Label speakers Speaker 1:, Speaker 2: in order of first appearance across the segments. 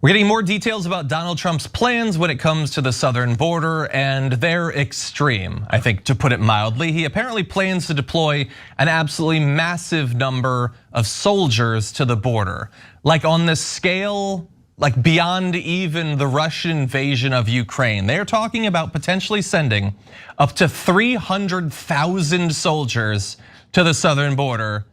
Speaker 1: We're getting more details about Donald Trump's plans when it comes to the southern border, and they're extreme, I think, to put it mildly. He apparently plans to deploy an absolutely massive number of soldiers to the border, like on the scale, like beyond even the Russian invasion of Ukraine. They're talking about potentially sending up to 300,000 soldiers to the southern border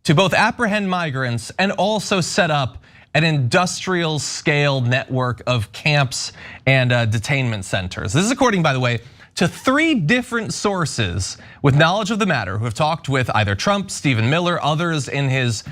Speaker 1: to both apprehend migrants and also set up an industrial scale network of camps and detainment centers. This is according, by the way, to 3 different sources with knowledge of the matter who have talked with either Trump, Stephen Miller, others in his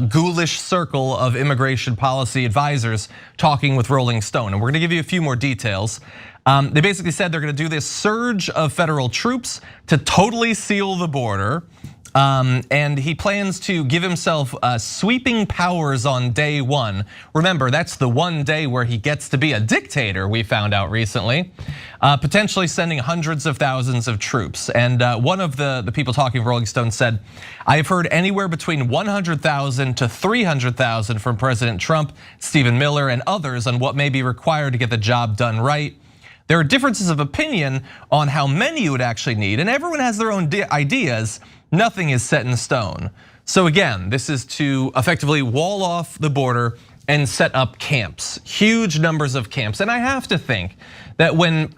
Speaker 1: ghoulish circle of immigration policy advisors talking with Rolling Stone. And we're gonna give you a few more details. They basically said they're gonna do this surge of federal troops to totally seal the border. And he plans to give himself sweeping powers on day 1. Remember, that's the one day where he gets to be a dictator, we found out recently. Potentially sending hundreds of thousands of troops. And one of the people talking to Rolling Stone said, I've heard anywhere between 100,000 to 300,000 from President Trump, Stephen Miller, and others on what may be required to get the job done right. There are differences of opinion on how many you would actually need, and everyone has their own ideas. Nothing is set in stone. So again, this is to effectively wall off the border and set up camps, huge numbers of camps. And I have to think that when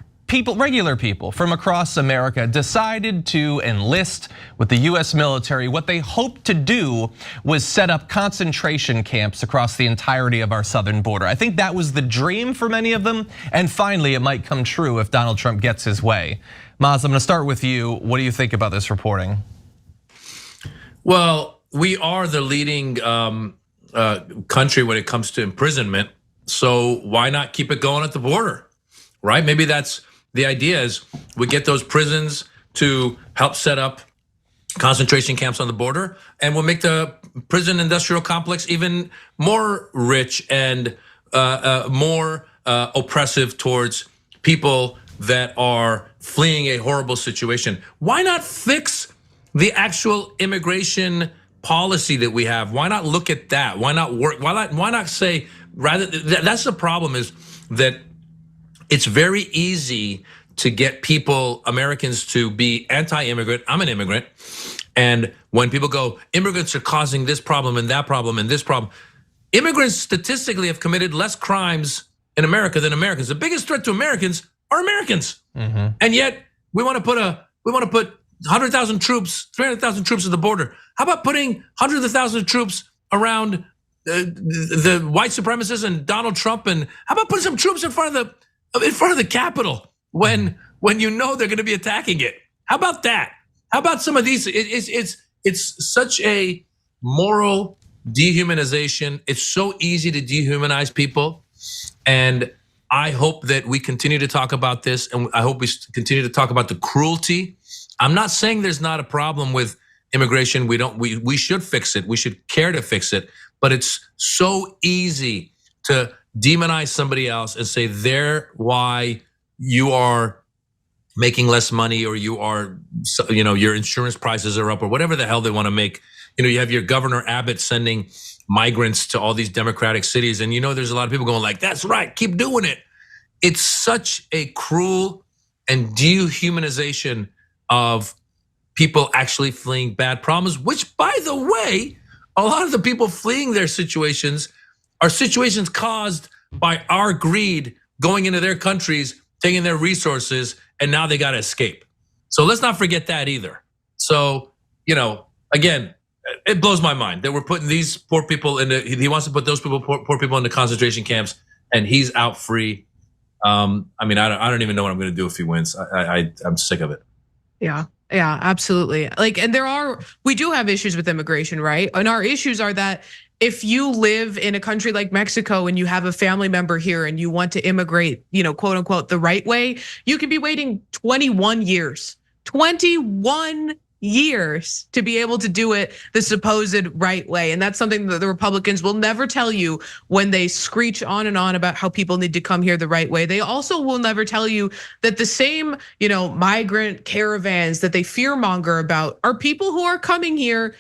Speaker 1: regular people from across America decided to enlist with the US military, what they hoped to do was set up concentration camps across the entirety of our southern border. I think that was the dream for many of them, and finally it might come true if Donald Trump gets his way. Maz, I'm gonna start with you. What do you think about this reporting?
Speaker 2: Well, we are the leading country when it comes to imprisonment, so why not keep it going at the border, right? Maybe that's the idea, is we get those prisons to help set up concentration camps on the border, and we'll make the prison industrial complex even more rich and more oppressive towards people that are fleeing a horrible situation. Why not fix the actual immigration policy that we have? Why not look at that? Why not work? Why not say, rather, that's the problem, is that it's very easy to get people, Americans, to be anti-immigrant. I'm an immigrant. And when people go, immigrants are causing this problem and that problem and this problem. Immigrants statistically have committed less crimes in America than Americans. The biggest threat to Americans are Americans. And yet we want to put 100,000 troops, 300,000 troops at the border. How about putting hundreds of thousands of troops around the white supremacists and Donald Trump? And how about putting some troops in front of the Capitol when you know they're going to be attacking it? How about that? How about some of these? It's such a moral dehumanization. It's so easy to dehumanize people, and I hope that we continue to talk about this, and I hope we continue to talk about the cruelty. I'm not saying there's not a problem with immigration. We should fix it. We should care to fix it. But it's so easy to demonize somebody else and say they're why you are making less money, or you are, your insurance prices are up, or whatever the hell they want to make. You have your Governor Abbott sending migrants to all these Democratic cities, and there's a lot of people going like, that's right, keep doing it. It's such a cruel and dehumanization of people actually fleeing bad problems, which, by the way, a lot of the people fleeing their situations are situations caused by our greed going into their countries, taking their resources, and now they got to escape. So let's not forget that either. So, again, it blows my mind that we're putting these poor people he wants to put those poor people into concentration camps, and he's out free. I don't even know what I'm going to do if he wins. I'm sick of it.
Speaker 3: Yeah, absolutely. And we do have issues with immigration, right? And our issues are that if you live in a country like Mexico and you have a family member here and you want to immigrate, quote unquote, the right way, you could be waiting 21 years to be able to do it the supposed right way. And that's something that the Republicans will never tell you when they screech on and on about how people need to come here the right way. They also will never tell you that the same, migrant caravans that they fearmonger about are people who are coming here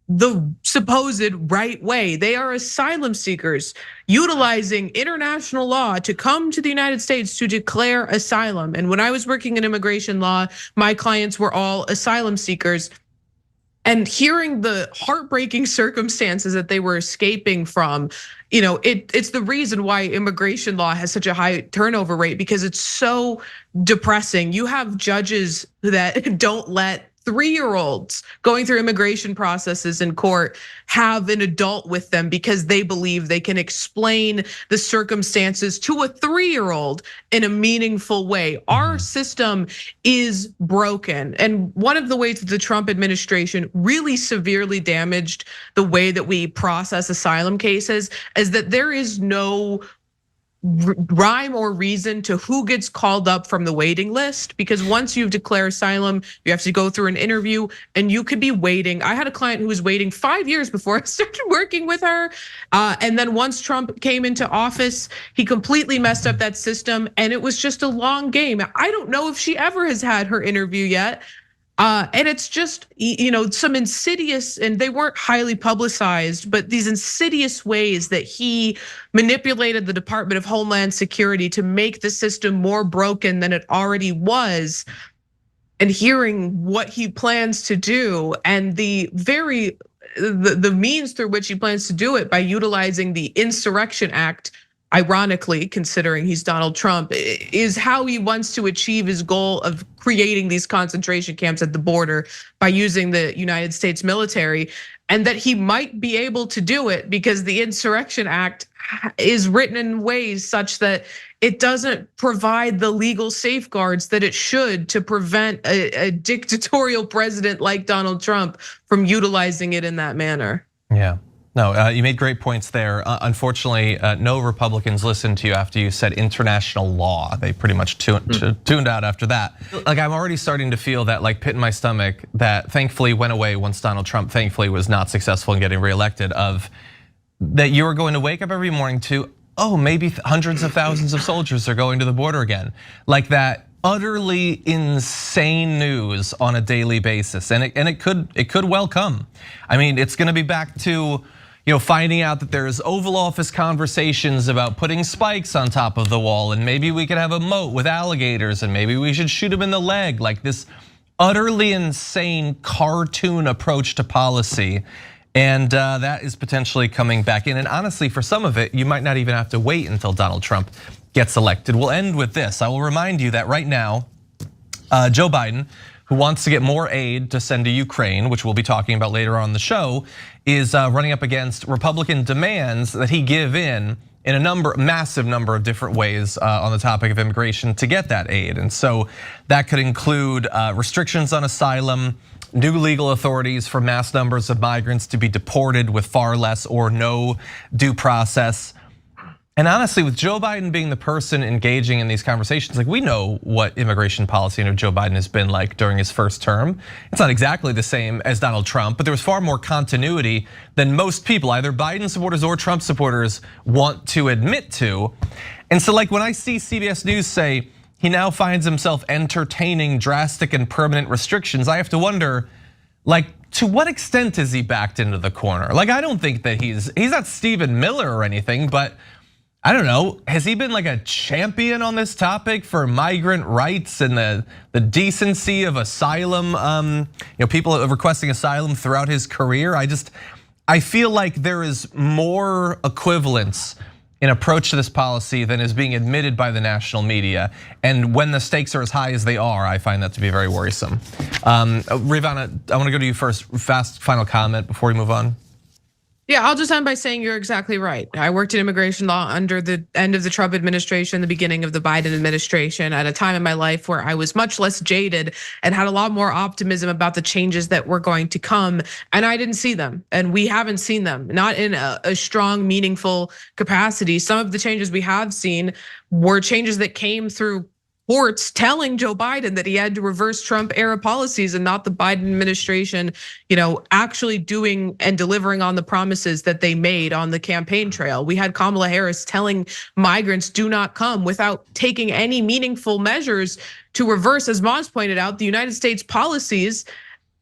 Speaker 3: the supposed right way. They are asylum seekers utilizing international law to come to the United States to declare asylum. And when I was working in immigration law, my clients were all asylum seekers. And hearing the heartbreaking circumstances that they were escaping from, it's the reason why immigration law has such a high turnover rate, because it's so depressing. You have judges that don't let 3-year-olds going through immigration processes in court have an adult with them because they believe they can explain the circumstances to a 3-year-old in a meaningful way. Our system is broken. And one of the ways that the Trump administration really severely damaged the way that we process asylum cases is that there is no rhyme or reason to who gets called up from the waiting list, because once you've declared asylum, you have to go through an interview and you could be waiting. I had a client who was waiting 5 years before I started working with her. And then once Trump came into office, he completely messed up that system and it was just a long game. I don't know if she ever has had her interview yet. And it's just, some insidious, and they weren't highly publicized, but these insidious ways that he manipulated the Department of Homeland Security to make the system more broken than it already was. And hearing what he plans to do and the means through which he plans to do it by utilizing the Insurrection Act, ironically, considering he's Donald Trump, is how he wants to achieve his goal of creating these concentration camps at the border by using the United States military, and that he might be able to do it because the Insurrection Act is written in ways such that it doesn't provide the legal safeguards that it should to prevent a dictatorial president like Donald Trump from utilizing it in that manner.
Speaker 1: Yeah. No, you made great points there. Unfortunately, no Republicans listened to you after you said international law. They pretty much tuned out after that. Like, I'm already starting to feel that like pit in my stomach that thankfully went away once Donald Trump thankfully was not successful in getting reelected, of that you are going to wake up every morning to, oh, maybe hundreds of thousands of soldiers are going to the border again. Like that utterly insane news on a daily basis. And it could well come. I mean, it's gonna be back to, finding out that there's Oval Office conversations about putting spikes on top of the wall, and maybe we could have a moat with alligators, and maybe we should shoot them in the leg. Like this utterly insane cartoon approach to policy. And that is potentially coming back in. And honestly, for some of it, you might not even have to wait until Donald Trump gets elected. We'll end with this. I will remind you that right now, Joe Biden, who wants to get more aid to send to Ukraine, which we'll be talking about later on the show, is running up against Republican demands that he give in a massive number of different ways on the topic of immigration to get that aid. And so that could include restrictions on asylum, new legal authorities for mass numbers of migrants to be deported with far less or no due process. And honestly, with Joe Biden being the person engaging in these conversations, like we know what immigration policy under Joe Biden has been like during his first term. It's not exactly the same as Donald Trump, but there was far more continuity than most people, either Biden supporters or Trump supporters, want to admit to. And so like when I see CBS News say he now finds himself entertaining drastic and permanent restrictions, I have to wonder, like, to what extent is he backed into the corner? Like, I don't think that he's not Stephen Miller or anything, but I don't know, has he been like a champion on this topic for migrant rights and the decency of asylum? People requesting asylum throughout his career. I feel like there is more equivalence in approach to this policy than is being admitted by the national media. And when the stakes are as high as they are, I find that to be very worrisome. Rayyvana, I want to go to you first. Fast final comment before we move on.
Speaker 3: Yeah, I'll just end by saying you're exactly right. I worked in immigration law under the end of the Trump administration, the beginning of the Biden administration, at a time in my life where I was much less jaded and had a lot more optimism about the changes that were going to come. And I didn't see them, and we haven't seen them, not in a strong, meaningful capacity. Some of the changes we have seen were changes that came through courts telling Joe Biden that he had to reverse Trump era policies, and not the Biden administration, actually doing and delivering on the promises that they made on the campaign trail. We had Kamala Harris telling migrants do not come, without taking any meaningful measures to reverse, as Moz pointed out, the United States policies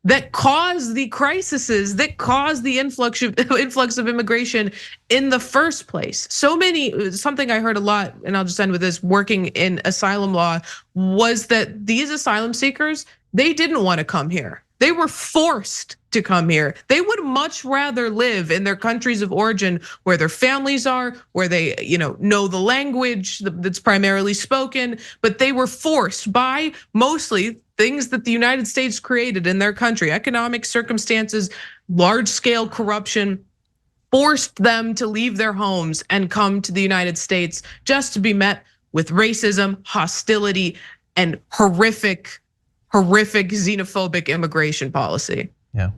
Speaker 3: that cause the crises, that cause the influx of immigration in the first place. Something I heard a lot, and I'll just end with this, working in asylum law, was that these asylum seekers, they didn't want to come here. They were forced to come here. They would much rather live in their countries of origin where their families are, where they know the language that's primarily spoken, but they were forced by mostly things that the United States created in their country, economic circumstances, large scale corruption, forced them to leave their homes and come to the United States just to be met with racism, hostility, and horrific xenophobic immigration policy.
Speaker 1: Yeah.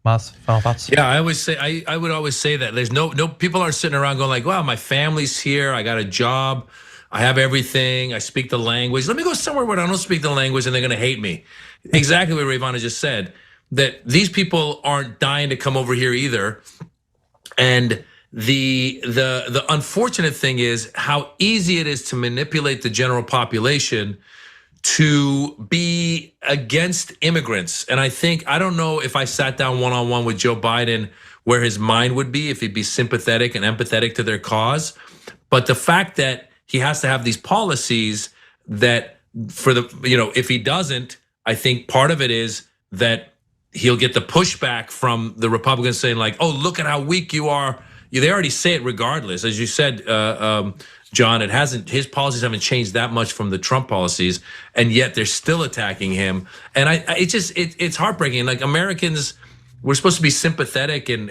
Speaker 1: Mas, final thoughts?
Speaker 2: Yeah, I would always say that there's no people aren't sitting around going like, wow, my family's here, I got a job, I have everything, I speak the language. Let me go somewhere where I don't speak the language and they're gonna hate me. Exactly what Ravana just said, that these people aren't dying to come over here either. And the unfortunate thing is how easy it is to manipulate the general population to be against immigrants. And I don't know if I sat down one-on-one with Joe Biden where his mind would be, if he'd be sympathetic and empathetic to their cause. But the fact that he has to have these policies that if he doesn't, I think part of it is that he'll get the pushback from the Republicans saying like, oh, look at how weak you are. They already say it regardless. As you said, John, his policies haven't changed that much from the Trump policies, and yet they're still attacking him. And it's heartbreaking. Like Americans, we're supposed to be sympathetic and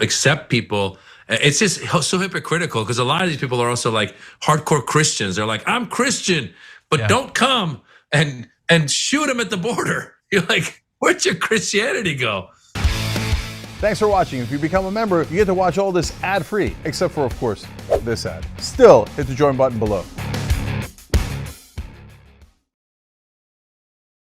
Speaker 2: accept people. It's just so hypocritical because a lot of these people are also like hardcore Christians. They're like, I'm Christian, but don't come and shoot them at the border. You're like, where'd your Christianity go?
Speaker 4: Thanks for watching. If you become a member, you get to watch all this ad-free, except for, of course, this ad. Still, hit the join button below.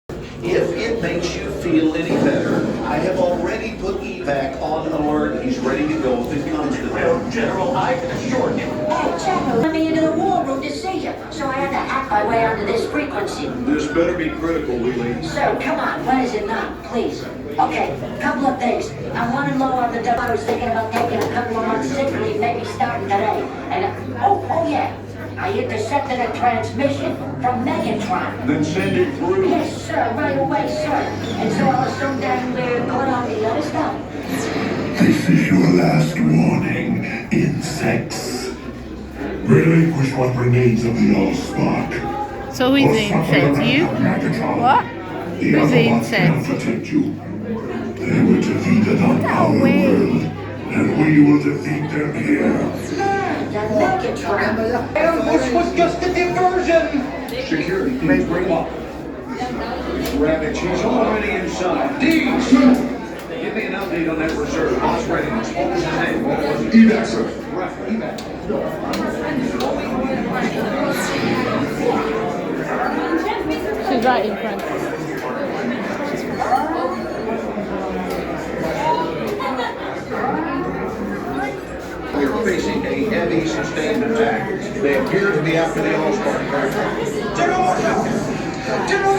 Speaker 5: If it makes you feel any better, I have already put evac on alert. He's ready to go if it comes to that. General, I can assure him.
Speaker 6: Hey, Chapo, let me into the war room to see you, so I had to hack my way onto this frequency.
Speaker 5: This better be critical, Wheelie.
Speaker 6: So, come on, when is it not, please? Okay, couple of things. I'm running low on the dough. I was thinking about taking a couple of months sick leave, maybe starting today. And oh yeah, I intercepted a transmission from Megatron.
Speaker 5: Then send it through.
Speaker 6: Yes, sir, right away, sir. And so I was so damn good on me, let us know.
Speaker 7: This is your last warning, insects. Relinquish what remains of the Allspark.
Speaker 8: So who's the insect? You? What? Who's the insect?
Speaker 7: Protect you. They were defeated on our world, and we will defeat them here.
Speaker 5: Ambush was just a diversion. Security, please bring up. Ravage, he's already inside. Deeds! Give me an update on that reserve. Boss readiness. What was his name? What was it?
Speaker 7: Evac, sir.
Speaker 5: Right, evac.
Speaker 8: She's right in front.
Speaker 5: We are facing a heavy, sustained attack. They appear to be after the Allspark. General! General!